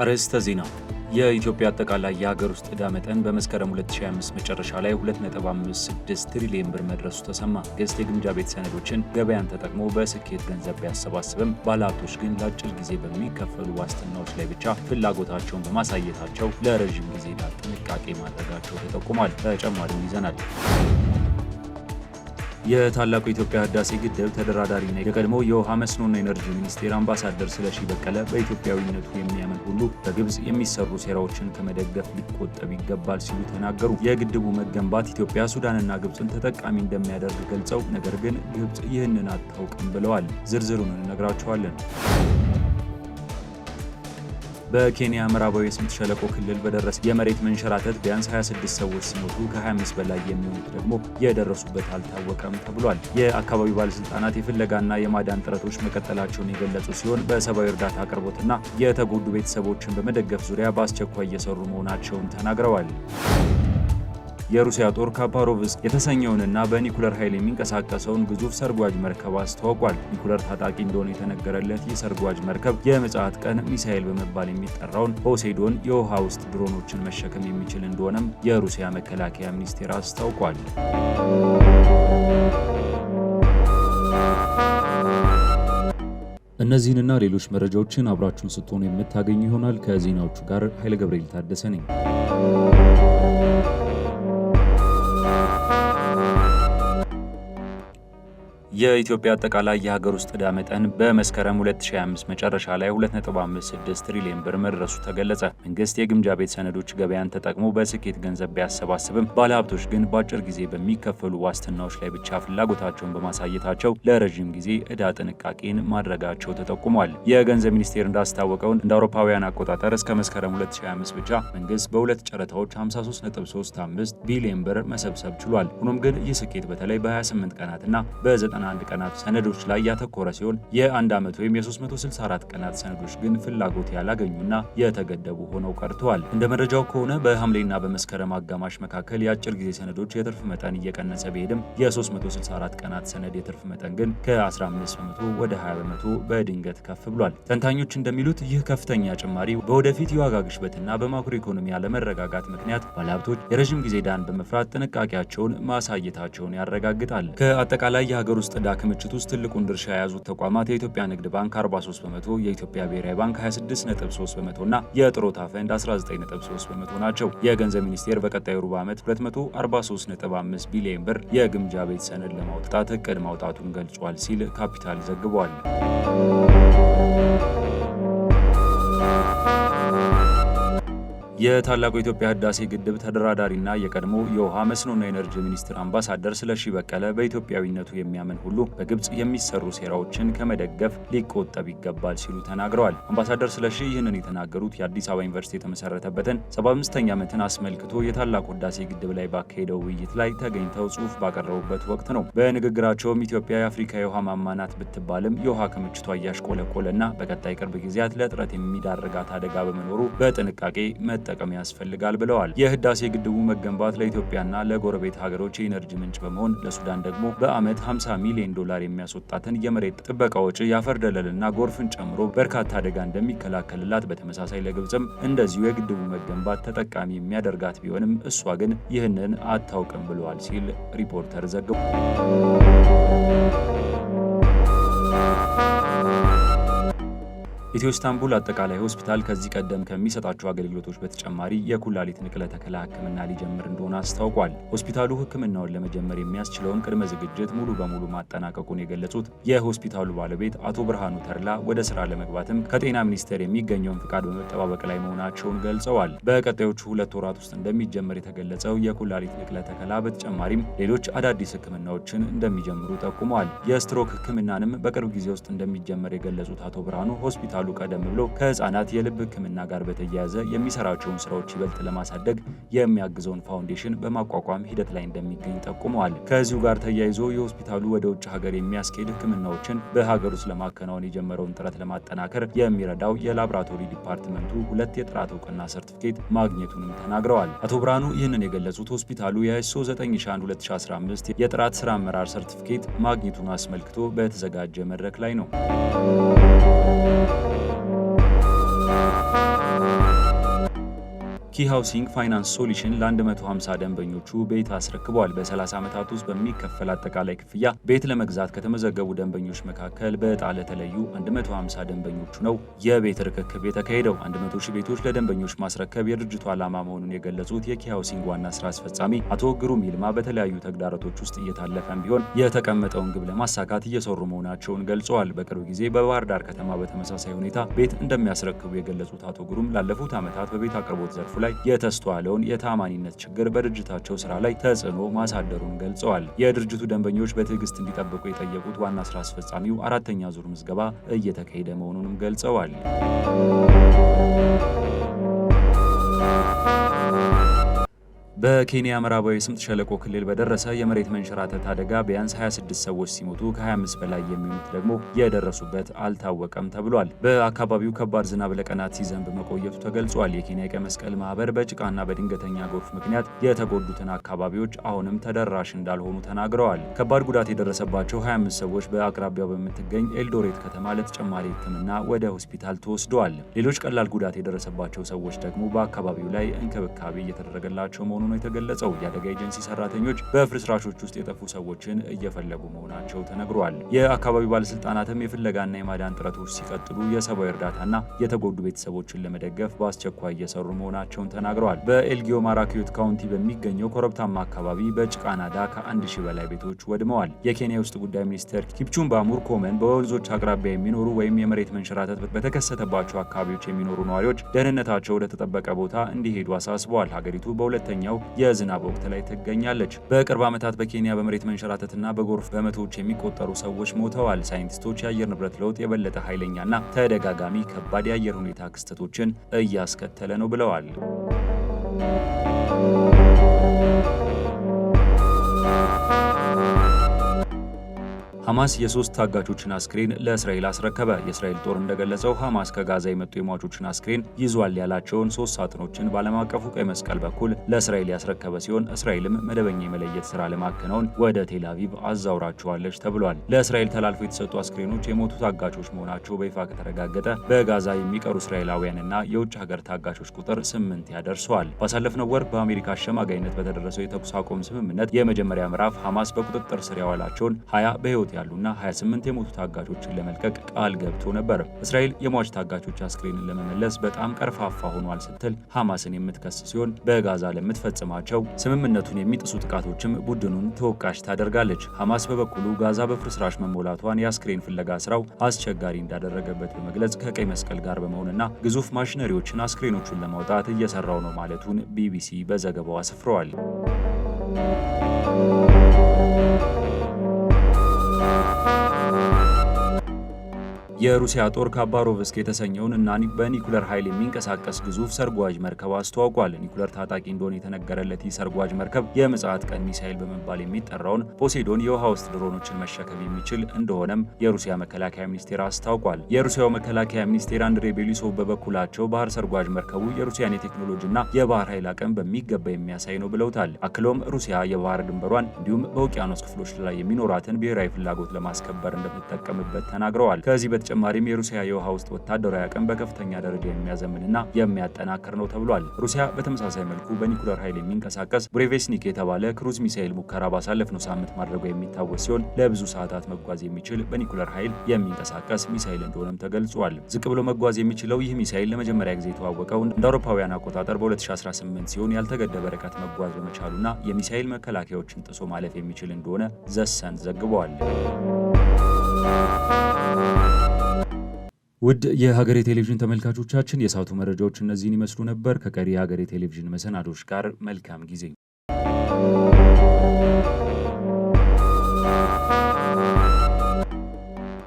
አርዕስተ ዜና። የኢትዮጵያ አጠቃላይ የሀገር ውስጥ ዕዳ መጠን በመስከረም 2025 መጨረሻ ላይ 2.56 ትሪሊዮን ብር መድረሱ ተሰማ። መንግስት የግምጃ ቤት ሰነዶችን ገበያን ተጠቅሞ በስኬት ገንዘብ ቢያሰባስብም ባለሀብቶች ግን ለአጭር ጊዜ በሚከፈሉ ዋስትናዎች ላይ ብቻ ፍላጎታቸውን በማሳየታቸው ለረዥም ጊዜ ዕዳ ጥንቃቄ ማድረጋቸው ተጠቁሟል። ተጨማሪውን ይዘናል። የታላቁ የኢትዮጵያ ህዳሴ ግድብ ተደራዳሪና የቀድሞው የውሃ መስኖና ኢነርጂ ሚኒስቴር አምባሳደር ስለሺ በቀለ በኢትዮጵያዊነቱ የሚያምን ሁሉ በግብጽ የሚሰሩ ሴራዎችን ከመደገፍ ሊቆጠብ ይገባል ሲሉ ተናገሩ። የግድቡ መገንባት ኢትዮጵያ፣ ሱዳንና ግብጽን ተጠቃሚ እንደሚያደርግ ገልጸው ነገር ግን ግብጽ ይህንን አታውቅም ብለዋል። ዝርዝሩን እንነግራችኋለን። በኬንያ ምዕራባዊ የስምጥ ሸለቆ ክልል በደረሰ የመሬት መንሸራተት ቢያንስ 26 ሰዎች ሲሞቱ ከ25 በላይ የሚሆኑት ደግሞ የደረሱበት አልታወቀም ተብሏል። የአካባቢው ባለስልጣናት የፍለጋና የማዳን ጥረቶች መቀጠላቸውን የገለጹ ሲሆን በሰብአዊ እርዳታ አቅርቦትና የተጎዱ ቤተሰቦችን በመደገፍ ዙሪያ በአስቸኳይ እየሰሩ መሆናቸውን ተናግረዋል። የሩሲያ ጦር ካፓሮቭስክ የተሰኘውንና በኒኩለር ኃይል የሚንቀሳቀሰውን ግዙፍ ሰርጓጅ መርከብ አስተዋውቋል። ኒኩለር ታጣቂ እንደሆነ የተነገረለት ይህ ሰርጓጅ መርከብ የምጽአት ቀን ሚሳኤል በመባል የሚጠራውን ፖሴይዶን የውሃ ውስጥ ድሮኖችን መሸከም የሚችል እንደሆነም የሩሲያ መከላከያ ሚኒስቴር አስታውቋል። እነዚህንና ሌሎች መረጃዎችን አብራችሁን ስትሆኑ የምታገኙ ይሆናል። ከዜናዎቹ ጋር ኃይለ ገብርኤል ታደሰ ነኝ። የኢትዮጵያ አጠቃላይ የሀገር ውስጥ ዕዳ መጠን በመስከረም 2025 መጨረሻ ላይ 2.56 ትሪሊዮን ብር መድረሱ ተገለጸ። መንግስት የግምጃ ቤት ሰነዶች ገበያን ተጠቅሞ በስኬት ገንዘብ ቢያሰባስብም ባለሀብቶች ግን በአጭር ጊዜ በሚከፈሉ ዋስትናዎች ላይ ብቻ ፍላጎታቸውን በማሳየታቸው ለረዥም ጊዜ ዕዳ ጥንቃቄን ማድረጋቸው ተጠቁሟል። የገንዘብ ሚኒስቴር እንዳስታወቀው እንደ አውሮፓውያን አቆጣጠር እስከ መስከረም 2025 ብቻ መንግስት በሁለት ጨረታዎች 53.35 ቢሊዮን ብር መሰብሰብ ችሏል። ሆኖም ግን ይህ ስኬት በተለይ በ28 ቀናትና በ91 ቀናት ሰነዶች ላይ ያተኮረ ሲሆን የአንድ ዓመት ወይም የ364 ቀናት ሰነዶች ግን ፍላጎት ያላገኙና የተገደቡ ሆነው ቀርተዋል። እንደ መረጃው ከሆነ በሐምሌና በመስከረም አጋማሽ መካከል የአጭር ጊዜ ሰነዶች የትርፍ መጠን እየቀነሰ ቢሄድም የ364 ቀናት ሰነድ የትርፍ መጠን ግን ከ15 በመቶ ወደ 20 በመቶ በድንገት ከፍ ብሏል። ተንታኞች እንደሚሉት ይህ ከፍተኛ ጭማሪ በወደፊት የዋጋ ግሽበትና በማክሮ ኢኮኖሚ ያለመረጋጋት ምክንያት ባለሀብቶች የረዥም ጊዜ ዕዳን በመፍራት ጥንቃቄያቸውን ማሳየታቸውን ያረጋግጣል። ከአጠቃላይ የሀገር ውስጥ ዕዳ ክምችት ውስጥ ትልቁን ድርሻ የያዙት ተቋማት የኢትዮጵያ ንግድ ባንክ 43 በመቶ፣ የኢትዮጵያ ብሔራዊ ባንክ 26.3 በመቶ እና የጥሮታ ፈንድ 19.3 በመቶ ናቸው። የገንዘብ ሚኒስቴር በቀጣዩ ሩብ ዓመት 243.5 ቢሊዮን ብር የግምጃ ቤት ሰነድ ለማውጣት እቅድ ማውጣቱን ገልጿል ሲል ካፒታል ዘግቧል። የታላቁ የኢትዮጵያ ህዳሴ ግድብ ተደራዳሪና የቀድሞ የውሃ መስኖና ኢነርጂ ሚኒስትር አምባሳደር ስለሺ በቀለ በኢትዮጵያዊነቱ የሚያምን ሁሉ በግብጽ የሚሰሩ ሴራዎችን ከመደገፍ ሊቆጠብ ይገባል ሲሉ ተናግረዋል። አምባሳደር ስለሺ ይህንን የተናገሩት የአዲስ አበባ ዩኒቨርሲቲ የተመሰረተበትን 75ኛ ዓመትን አስመልክቶ የታላቁ ህዳሴ ግድብ ላይ ባካሄደው ውይይት ላይ ተገኝተው ጽሑፍ ባቀረቡበት ወቅት ነው። በንግግራቸውም ኢትዮጵያ የአፍሪካ የውሃ ማማ ናት ብትባልም የውሃ ክምችቷ እያሽቆለቆለና በቀጣይ ቅርብ ጊዜያት ለእጥረት የሚዳርጋት አደጋ በመኖሩ በጥንቃቄ መጠቀም ያስፈልጋል ብለዋል። የህዳሴ ግድቡ መገንባት ለኢትዮጵያና ለጎረቤት ሀገሮች የኢነርጂ ምንጭ በመሆን ለሱዳን ደግሞ በዓመት $50 ሚሊዮን የሚያስወጣትን የመሬት ጥበቃ ወጪ፣ የአፈር ደለልና ጎርፍን ጨምሮ በርካታ አደጋ እንደሚከላከልላት፣ በተመሳሳይ ለግብጽም እንደዚሁ የግድቡ መገንባት ተጠቃሚ የሚያደርጋት ቢሆንም እሷ ግን ይህንን አታውቅም ብለዋል ሲል ሪፖርተር ዘግቧል። ኢትዮ ኢስታንቡል አጠቃላይ ሆስፒታል ከዚህ ቀደም ከሚሰጣቸው አገልግሎቶች በተጨማሪ የኩላሊት ንቅለ ተከላ ሕክምና ሊጀምር እንደሆነ አስታውቋል። ሆስፒታሉ ሕክምናውን ለመጀመር የሚያስችለውን ቅድመ ዝግጅት ሙሉ በሙሉ ማጠናቀቁን የገለጹት የሆስፒታሉ ባለቤት አቶ ብርሃኑ ተድላ ወደ ስራ ለመግባትም ከጤና ሚኒስቴር የሚገኘውን ፍቃድ በመጠባበቅ ላይ መሆናቸውን ገልጸዋል። በቀጣዮቹ 2 ወራት ውስጥ እንደሚጀምር የተገለጸው የኩላሊት ንቅለ ተከላ በተጨማሪም ሌሎች አዳዲስ ሕክምናዎችን እንደሚጀምሩ ጠቁመዋል። የስትሮክ ሕክምናንም በቅርብ ጊዜ ውስጥ እንደሚጀመር የገለጹት አቶ ብርሃኑ ሆስፒታሉ ቀደም ብሎ ከህፃናት የልብ ህክምና ጋር በተያያዘ የሚሰራቸውን ስራዎች ይበልጥ ለማሳደግ የሚያግዘውን ፋውንዴሽን በማቋቋም ሂደት ላይ እንደሚገኝ ጠቁመዋል። ከዚሁ ጋር ተያይዞ የሆስፒታሉ ወደ ውጭ ሀገር የሚያስኬድ ህክምናዎችን በሀገር ውስጥ ለማከናወን የጀመረውን ጥረት ለማጠናከር የሚረዳው የላቦራቶሪ ዲፓርትመንቱ 2 የጥራት እውቅና ሰርቲፊኬት ማግኘቱንም ተናግረዋል። አቶ ብርሃኑ ይህንን የገለጹት ሆስፒታሉ የአይኤስኦ 9001/2015 የጥራት ስራ አመራር ሰርቲፊኬት ማግኘቱን አስመልክቶ በተዘጋጀ መድረክ ላይ ነው። ሃውሲንግ ፋይናንስ ሶሉሽን ለ150 ደንበኞቹ ቤት አስረክቧል። በ30 ዓመታት ውስጥ በሚከፈል አጠቃላይ ክፍያ ቤት ለመግዛት ከተመዘገቡ ደንበኞች መካከል በዕጣ ለተለዩ 150 ደንበኞቹ ነው የቤት ርክክብ የተካሄደው። 100 ሺህ ቤቶች ለደንበኞች ማስረከብ የድርጅቱ ዓላማ መሆኑን የገለጹት የኪ ሃውሲንግ ዋና ስራ አስፈጻሚ አቶ ግሩም ይልማ በተለያዩ ተግዳሮቶች ውስጥ እየታለፈም ቢሆን የተቀመጠውን ግብ ለማሳካት እየሰሩ መሆናቸውን ገልጸዋል። በቅርብ ጊዜ በባህር ዳር ከተማ በተመሳሳይ ሁኔታ ቤት እንደሚያስረክቡ የገለጹት አቶ ግሩም ላለፉት ዓመታት በቤት አቅርቦት ዘርፉ ላይ የተስተዋለውን የታማኒነት ችግር በድርጅታቸው ስራ ላይ ተጽዕኖ ማሳደሩን ገልጸዋል። የድርጅቱ ደንበኞች በትዕግስት እንዲጠብቁ የጠየቁት ዋና ስራ አስፈጻሚው አራተኛ ዙር ምዝገባ እየተካሄደ መሆኑንም ገልጸዋል። በኬንያ ምዕራባዊ ስምጥ ሸለቆ ክልል በደረሰ የመሬት መንሸራተት አደጋ ቢያንስ 26 ሰዎች ሲሞቱ ከ25 በላይ የሚሆኑት ደግሞ የደረሱበት አልታወቀም ተብሏል። በአካባቢው ከባድ ዝናብ ለቀናት ሲዘንብ መቆየቱ ተገልጿል። የኬንያ ቀይ መስቀል ማህበር በጭቃና በድንገተኛ ጎርፍ ምክንያት የተጎዱትን አካባቢዎች አሁንም ተደራሽ እንዳልሆኑ ተናግረዋል። ከባድ ጉዳት የደረሰባቸው 25 ሰዎች በአቅራቢያው በምትገኝ ኤልዶሬት ከተማ ለተጨማሪ ሕክምና ወደ ሆስፒታል ተወስደዋል። ሌሎች ቀላል ጉዳት የደረሰባቸው ሰዎች ደግሞ በአካባቢው ላይ እንክብካቤ እየተደረገላቸው መሆኑን ነው የተገለጸው። የአደጋ ኤጀንሲ ሰራተኞች በፍርስራሾች ውስጥ የጠፉ ሰዎችን እየፈለጉ መሆናቸው ተነግሯል። የአካባቢው ባለስልጣናትም የፍለጋና የማዳን ጥረቶች ሲቀጥሉ የሰብአዊ እርዳታና የተጎዱ ቤተሰቦችን ለመደገፍ በአስቸኳይ እየሰሩ መሆናቸውን ተናግረዋል። በኤልጊዮ ማራኪዮት ካውንቲ በሚገኘው ኮረብታማ አካባቢ በጭቃ ናዳ ከ1000 በላይ ቤቶች ወድመዋል። የኬንያ የውስጥ ጉዳይ ሚኒስትር ኪፕቹምባ ሙርኮመን በወንዞች አቅራቢያ የሚኖሩ ወይም የመሬት መንሸራተት በተከሰተባቸው አካባቢዎች የሚኖሩ ነዋሪዎች ደህንነታቸው ወደ ተጠበቀ ቦታ እንዲሄዱ አሳስበዋል። ሀገሪቱ በሁለተኛው የዝናብ ወቅት ላይ ትገኛለች። በቅርብ ዓመታት በኬንያ በመሬት መንሸራተትና በጎርፍ በመቶዎች የሚቆጠሩ ሰዎች ሞተዋል። ሳይንቲስቶች የአየር ንብረት ለውጥ የበለጠ ኃይለኛና ተደጋጋሚ ከባድ የአየር ሁኔታ ክስተቶችን እያስከተለ ነው ብለዋል። ሐማስ የሶስት ታጋቾችን አስክሬን ለእስራኤል አስረከበ። የእስራኤል ጦር እንደገለጸው ሐማስ ከጋዛ የመጡ የሟቾችን አስክሬን ይዟል ያላቸውን 3 ሳጥኖችን በዓለም አቀፉ ቀይ መስቀል በኩል ለእስራኤል ያስረከበ ሲሆን እስራኤልም መደበኛ የመለየት ስራ ለማከናወን ወደ ቴል አቪቭ አዛውራቸዋለች ተብሏል። ለእስራኤል ተላልፎ የተሰጡ አስክሬኖች የሞቱ ታጋቾች መሆናቸው በይፋ ከተረጋገጠ በጋዛ የሚቀሩ እስራኤላውያንና የውጭ ሀገር ታጋቾች ቁጥር 8 ያደርሰዋል። ባሳለፍነው ወር በአሜሪካ አሸማጋይነት በተደረሰው የተኩስ አቁም ስምምነት የመጀመሪያ ምዕራፍ ሐማስ በቁጥጥር ስር ያዋላቸውን 20 በህይወት ያሉና 28 የሞቱ ታጋቾችን ለመልቀቅ ቃል ገብቶ ነበር። እስራኤል የሟች ታጋቾች አስክሬንን ለመመለስ በጣም ቀርፋፋ ሆኗል ስትል ሐማስን የምትከስ ሲሆን በጋዛ ለምትፈጽማቸው ስምምነቱን የሚጥሱ ጥቃቶችም ቡድኑን ተወቃሽ ታደርጋለች። ሐማስ በበኩሉ ጋዛ በፍርስራሽ መሞላቷን የአስክሬን ፍለጋ ስራው አስቸጋሪ እንዳደረገበት በመግለጽ ከቀይ መስቀል ጋር በመሆንና ግዙፍ ማሽነሪዎችን አስክሬኖቹን ለማውጣት እየሰራው ነው ማለቱን ቢቢሲ በዘገባው አስፍሯል። የሩሲያ ጦር ካባሮቭስክ የተሰኘውን እና በኒኩለር ኃይል የሚንቀሳቀስ ግዙፍ ሰርጓጅ መርከብ አስተዋውቋል። ኒኩለር ታጣቂ እንደሆነ የተነገረለት ይህ ሰርጓጅ መርከብ የምጽአት ቀን ሚሳኤል በመባል የሚጠራውን ፖሴዶን የውሃ ውስጥ ድሮኖችን መሸከም የሚችል እንደሆነም የሩሲያ መከላከያ ሚኒስቴር አስታውቋል። የሩሲያው መከላከያ ሚኒስቴር አንድሬ ቤሊሶቭ በበኩላቸው ባህር ሰርጓጅ መርከቡ የሩሲያን የቴክኖሎጂና የባህር ኃይል አቅም በሚገባ የሚያሳይ ነው ብለውታል። አክሎም ሩሲያ የባህር ድንበሯን እንዲሁም በውቅያኖስ ክፍሎች ላይ የሚኖራትን ብሔራዊ ፍላጎት ለማስከበር እንደምትጠቀምበት ተናግረዋል። ከዚህ በተጨማሪም የሩሲያ የውሃ ውስጥ ወታደራዊ አቅም በከፍተኛ ደረጃ የሚያዘምንና የሚያጠናክር ነው ተብሏል። ሩሲያ በተመሳሳይ መልኩ በኒኩለር ኃይል የሚንቀሳቀስ ብሬቬስኒክ የተባለ ክሩዝ ሚሳኤል ሙከራ ባሳለፍነው ሳምንት ማድረጓ የሚታወስ ሲሆን ለብዙ ሰዓታት መጓዝ የሚችል በኒኩለር ኃይል የሚንቀሳቀስ ሚሳኤል እንደሆነም ተገልጿል። ዝቅ ብሎ መጓዝ የሚችለው ይህ ሚሳኤል ለመጀመሪያ ጊዜ የተዋወቀው እንደ አውሮፓውያን አቆጣጠር በ2018 ሲሆን ያልተገደበ ርቀት መጓዝ በመቻሉና የሚሳኤል መከላከያዎችን ጥሶ ማለፍ የሚችል እንደሆነ ዘሰን ዘግቧል። ውድ የሀገሬ ቴሌቪዥን ተመልካቾቻችን የሰዓቱ መረጃዎች እነዚህን ይመስሉ ነበር። ከቀሪ የሀገሬ ቴሌቪዥን መሰናዶች ጋር መልካም ጊዜ